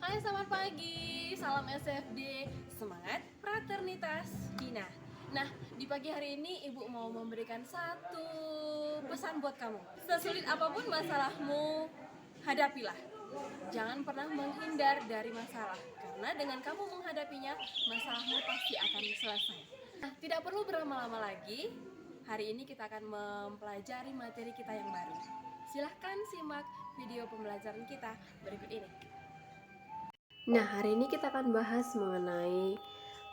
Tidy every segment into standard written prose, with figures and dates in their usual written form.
Hai, selamat pagi, salam SFD, semangat fraternitas Dina. Nah, di pagi hari ini Ibu mau memberikan satu pesan buat kamu. Sesulit apapun masalahmu, hadapilah. Jangan pernah menghindar dari masalah, karena dengan kamu menghadapinya, masalahmu pasti akan selesai. Nah, tidak perlu berlama-lama lagi. Hari ini kita akan mempelajari materi kita yang baru. Silahkan simak video pembelajaran kita berikut ini. Nah, hari ini kita akan bahas mengenai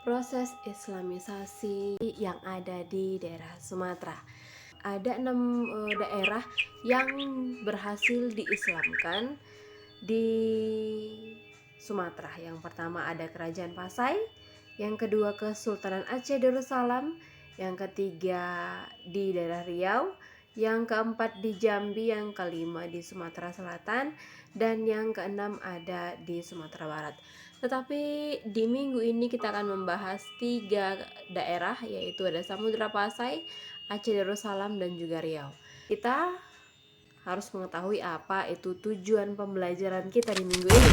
proses Islamisasi yang ada di daerah Sumatera. Ada 6 daerah yang berhasil diislamkan di Sumatera. Yang pertama ada Kerajaan Pasai, yang kedua Kesultanan Aceh Darussalam, yang ketiga di daerah Riau, yang keempat di Jambi, yang kelima di Sumatera Selatan, dan yang keenam ada di Sumatera Barat. Tetapi di minggu ini kita akan membahas 3 daerah, yaitu ada Samudra Pasai, Aceh Darussalam, dan juga Riau. Kita harus mengetahui apa itu tujuan pembelajaran kita di minggu ini.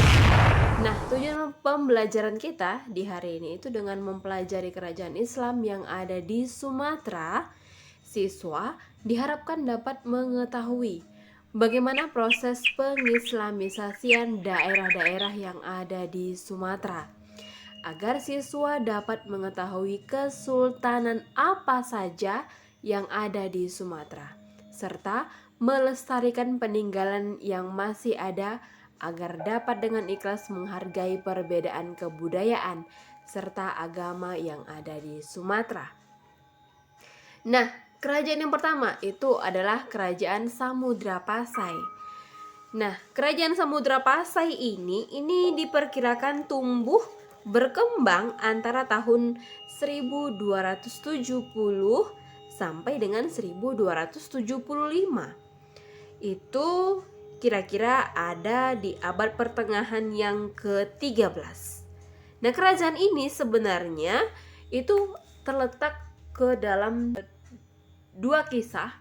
Nah, tujuan pembelajaran kita di hari ini itu dengan mempelajari kerajaan Islam yang ada di Sumatera. Siswa diharapkan dapat mengetahui bagaimana proses pengislamisasian daerah-daerah yang ada di Sumatera, agar siswa dapat mengetahui kesultanan apa saja yang ada di Sumatera, serta melestarikan peninggalan yang masih ada agar dapat dengan ikhlas menghargai perbedaan kebudayaan serta agama yang ada di Sumatera. Nah, kerajaan yang pertama itu adalah Kerajaan Samudra Pasai. Nah, Kerajaan Samudra Pasai ini diperkirakan tumbuh berkembang antara tahun 1270 sampai dengan 1275. Itu kira-kira ada di abad pertengahan yang ke-13. Nah, kerajaan ini sebenarnya itu terletak ke dalam 2 kisah.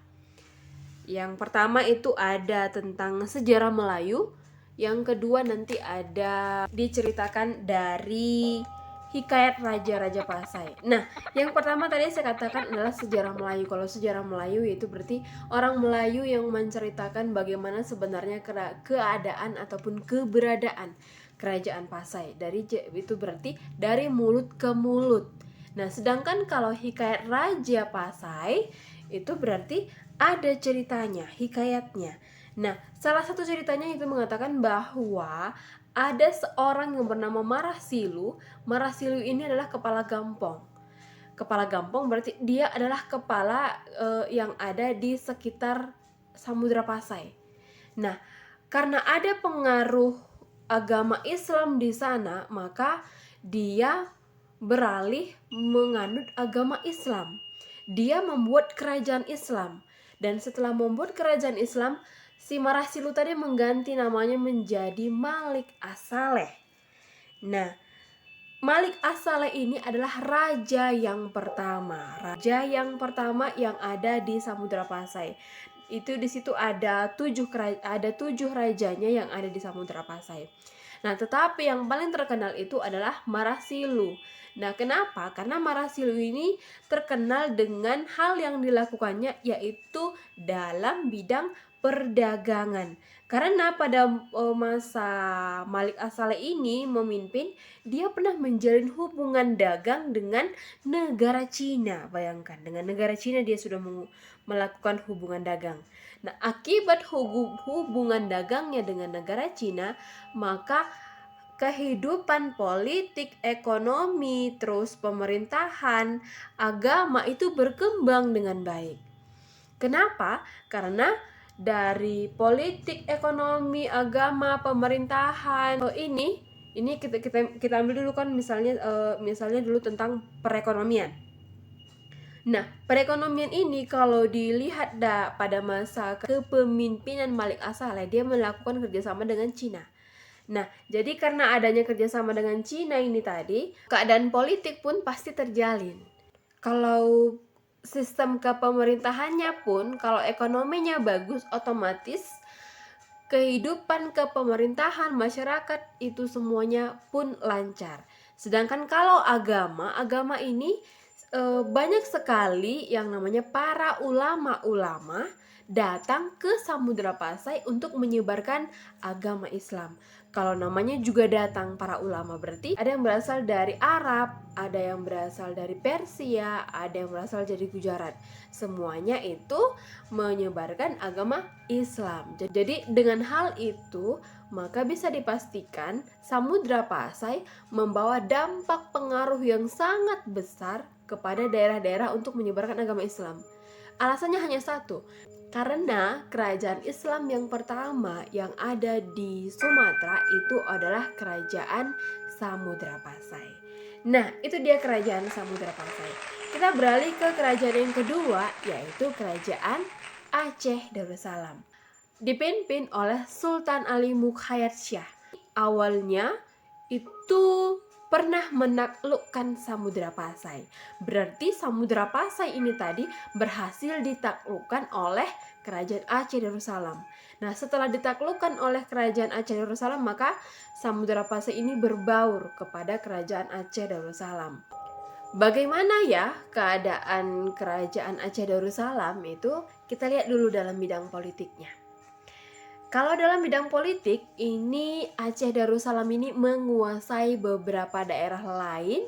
Yang pertama itu ada tentang sejarah Melayu, yang kedua nanti ada diceritakan dari hikayat Raja-Raja Pasai. Nah, yang pertama tadi saya katakan adalah sejarah Melayu. Kalau sejarah Melayu itu berarti orang Melayu yang menceritakan bagaimana sebenarnya keadaan ataupun keberadaan Kerajaan Pasai. Itu berarti dari mulut ke mulut. Nah, sedangkan kalau hikayat Raja Pasai itu berarti ada ceritanya, hikayatnya. Nah, salah satu ceritanya itu mengatakan bahwa ada seorang yang bernama Marasilu. Marasilu ini adalah kepala gampong. Kepala gampong berarti dia adalah kepala yang ada di sekitar Samudra Pasai. Nah, karena ada pengaruh agama Islam di sana, maka dia beralih menganut agama Islam. Dia membuat kerajaan Islam. Dan setelah membuat kerajaan Islam, si Marasilu tadi mengganti namanya menjadi Malik As-Saleh. Nah, Malik As-Saleh ini adalah raja yang pertama. Raja yang pertama yang ada di Samudra Pasai. Itu di situ ada 7 rajanya yang ada di Samudra Pasai. Nah, tetapi yang paling terkenal itu adalah Marasilu. Nah, kenapa? Karena Marasilu ini terkenal dengan hal yang dilakukannya, yaitu dalam bidang perdagangan. Karena pada masa Malik As-Saleh ini memimpin, dia pernah menjalin hubungan dagang dengan negara Cina. Bayangkan, dengan negara Cina dia sudah melakukan hubungan dagang. Nah, akibat hubungan dagangnya dengan negara Cina, maka kehidupan politik, ekonomi, terus pemerintahan, agama itu berkembang dengan baik. Kenapa? Karena dari politik, ekonomi, agama, pemerintahan ini kita ambil dulu kan misalnya dulu tentang perekonomian. Nah, perekonomian ini kalau dilihat pada masa kepemimpinan Malik As-Saleh, dia melakukan kerjasama dengan Cina. Nah, jadi karena adanya kerjasama dengan Cina ini tadi, keadaan politik pun pasti terjalin. Kalau sistem kepemerintahannya pun, kalau ekonominya bagus, otomatis kehidupan kepemerintahan masyarakat itu semuanya pun lancar. Sedangkan kalau agama ini banyak sekali yang namanya para ulama-ulama datang ke Samudra Pasai untuk menyebarkan agama Islam. Kalau namanya juga datang para ulama, berarti ada yang berasal dari Arab, ada yang berasal dari Persia, ada yang berasal dari Gujarat. Semuanya itu menyebarkan agama Islam. Jadi dengan hal itu, maka bisa dipastikan Samudra Pasai membawa dampak pengaruh yang sangat besar kepada daerah-daerah untuk menyebarkan agama Islam. Alasannya hanya satu, karena kerajaan Islam yang pertama yang ada di Sumatera itu adalah kerajaan Samudra Pasai. Nah, itu dia kerajaan Samudra Pasai. Kita beralih ke kerajaan yang kedua, yaitu kerajaan Aceh Darussalam. Dipimpin oleh Sultan Ali Mukhayat Shah. Awalnya itu pernah menaklukkan Samudra Pasai. Berarti Samudra Pasai ini tadi berhasil ditaklukkan oleh kerajaan Aceh Darussalam. Nah, setelah ditaklukkan oleh kerajaan Aceh Darussalam, maka Samudra Pasai ini berbaur kepada kerajaan Aceh Darussalam. Bagaimana ya keadaan kerajaan Aceh Darussalam itu? Kita lihat dulu dalam bidang politiknya. Kalau dalam bidang politik, ini Aceh Darussalam ini menguasai beberapa daerah lain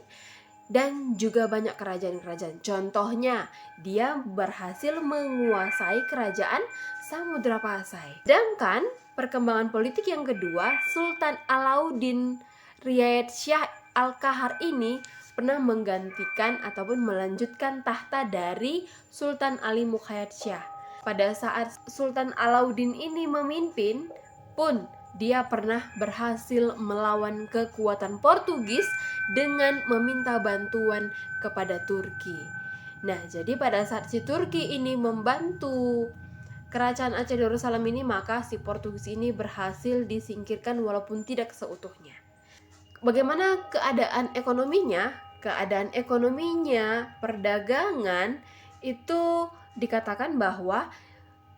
dan juga banyak kerajaan-kerajaan. Contohnya, dia berhasil menguasai kerajaan Samudra Pasai. Sedangkan perkembangan politik yang kedua, Sultan Alauddin Riayat Shah Al-Kahar ini pernah menggantikan ataupun melanjutkan tahta dari Sultan Ali Mukhayat Shah. Pada saat Sultan Alauddin ini memimpin pun dia pernah berhasil melawan kekuatan Portugis dengan meminta bantuan kepada Turki. Nah, jadi pada saat si Turki ini membantu kerajaan Aceh Darussalam ini, maka si Portugis ini berhasil disingkirkan walaupun tidak seutuhnya. Bagaimana keadaan ekonominya? Keadaan ekonominya, perdagangan itu dikatakan bahwa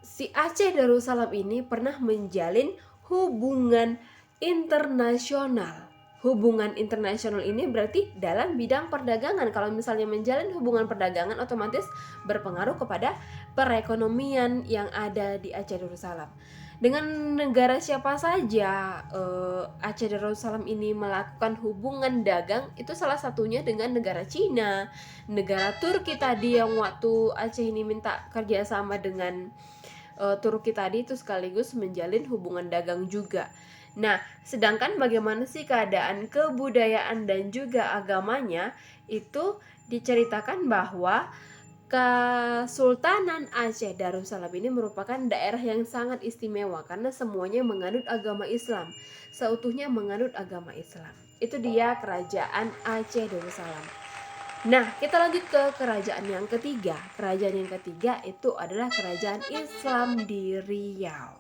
si Aceh Darussalam ini pernah menjalin hubungan internasional. Hubungan internasional ini berarti dalam bidang perdagangan. Kalau misalnya menjalin hubungan perdagangan, otomatis berpengaruh kepada perekonomian yang ada di Aceh Darussalam. Dengan negara siapa saja Aceh Darussalam ini melakukan hubungan dagang, itu salah satunya dengan negara Cina, negara Turki tadi yang waktu Aceh ini minta kerjasama dengan Turki tadi itu sekaligus menjalin hubungan dagang juga. Nah, sedangkan bagaimana sih keadaan kebudayaan dan juga agamanya, itu diceritakan bahwa Kesultanan Aceh Darussalam ini merupakan daerah yang sangat istimewa karena semuanya menganut agama Islam, seutuhnya menganut agama Islam. Itu dia kerajaan Aceh Darussalam. Nah, kita lanjut ke kerajaan yang ketiga. Kerajaan yang ketiga itu adalah kerajaan Islam di Riau.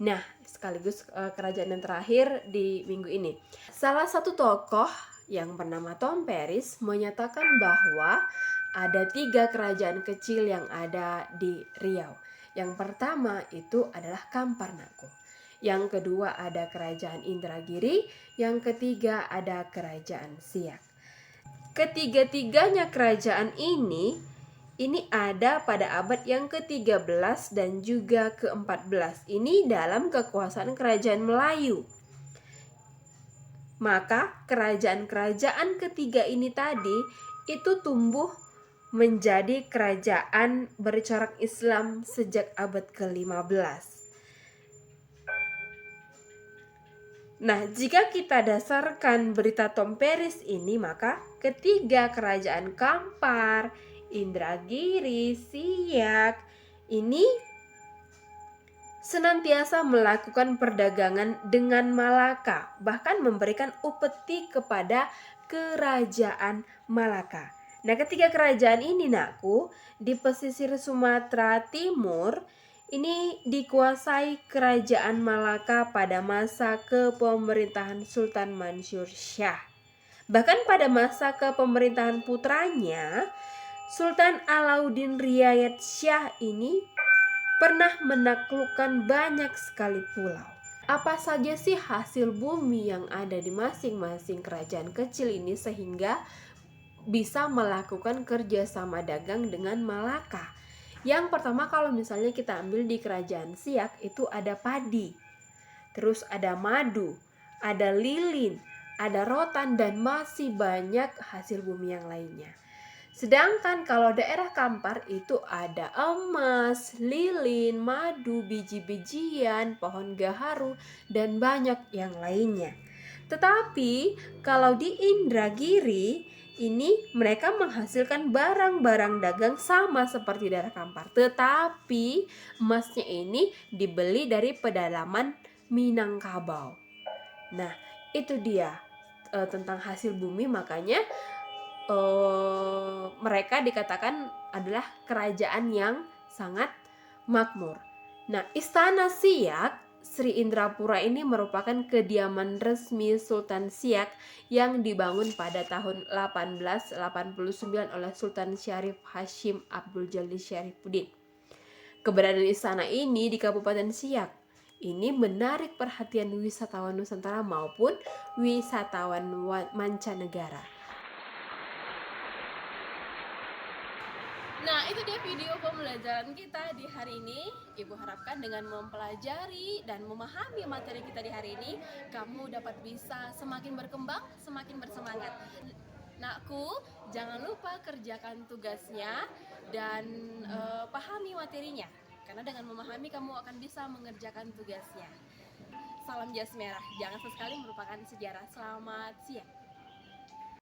Nah, sekaligus kerajaan yang terakhir di minggu ini. Salah satu tokoh yang bernama Tom Paris menyatakan bahwa ada 3 kerajaan kecil yang ada di Riau. Yang pertama itu adalah Kamparnako. Yang kedua ada kerajaan Indragiri. Yang ketiga ada kerajaan Siak. Ketiga-tiganya kerajaan ini ada pada abad yang ke-13 dan juga ke-14. Ini dalam kekuasaan kerajaan Melayu. Maka kerajaan-kerajaan ketiga ini tadi itu tumbuh menjadi kerajaan bercorak Islam sejak abad ke-15. Nah, jika kita dasarkan berita Tom Paris ini, maka ketiga kerajaan Kampar, Indragiri, Siak ini senantiasa melakukan perdagangan dengan Malaka, bahkan memberikan upeti kepada kerajaan Malaka. Nah, ketiga kerajaan ini nakku di pesisir Sumatera Timur ini dikuasai kerajaan Malaka pada masa kepemerintahan Sultan Mansur Shah. Bahkan pada masa kepemerintahan putranya Sultan Alauddin Riayat Shah ini pernah menaklukkan banyak sekali pulau. Apa saja sih hasil bumi yang ada di masing-masing kerajaan kecil ini sehingga bisa melakukan kerjasama dagang dengan Malaka? Yang pertama, kalau misalnya kita ambil di kerajaan Siak itu ada padi, terus ada madu, ada lilin, ada rotan, dan masih banyak hasil bumi yang lainnya. Sedangkan kalau daerah Kampar itu ada emas, lilin, madu, biji-bijian, pohon gaharu, dan banyak yang lainnya. Tetapi kalau di Indragiri ini mereka menghasilkan barang-barang dagang sama seperti daerah Kampar. Tetapi emasnya ini dibeli dari pedalaman Minangkabau. Nah, itu dia tentang hasil bumi, makanya mereka dikatakan adalah kerajaan yang sangat makmur. Nah, Istana Siak Sri Indrapura ini merupakan kediaman resmi Sultan Siak yang dibangun pada tahun 1889 oleh Sultan Syarif Hashim Abdul Jalil Syarifuddin. Keberadaan istana ini di Kabupaten Siak ini menarik perhatian wisatawan Nusantara maupun wisatawan mancanegara. Nah, itu dia video pembelajaran kita di hari ini. Ibu harapkan dengan mempelajari dan memahami materi kita di hari ini, kamu dapat bisa semakin berkembang, semakin bersemangat. Nakku, jangan lupa kerjakan tugasnya dan pahami materinya. Karena dengan memahami kamu akan bisa mengerjakan tugasnya. Salam jas merah, jangan sesekali merupakan sejarah. Selamat siang.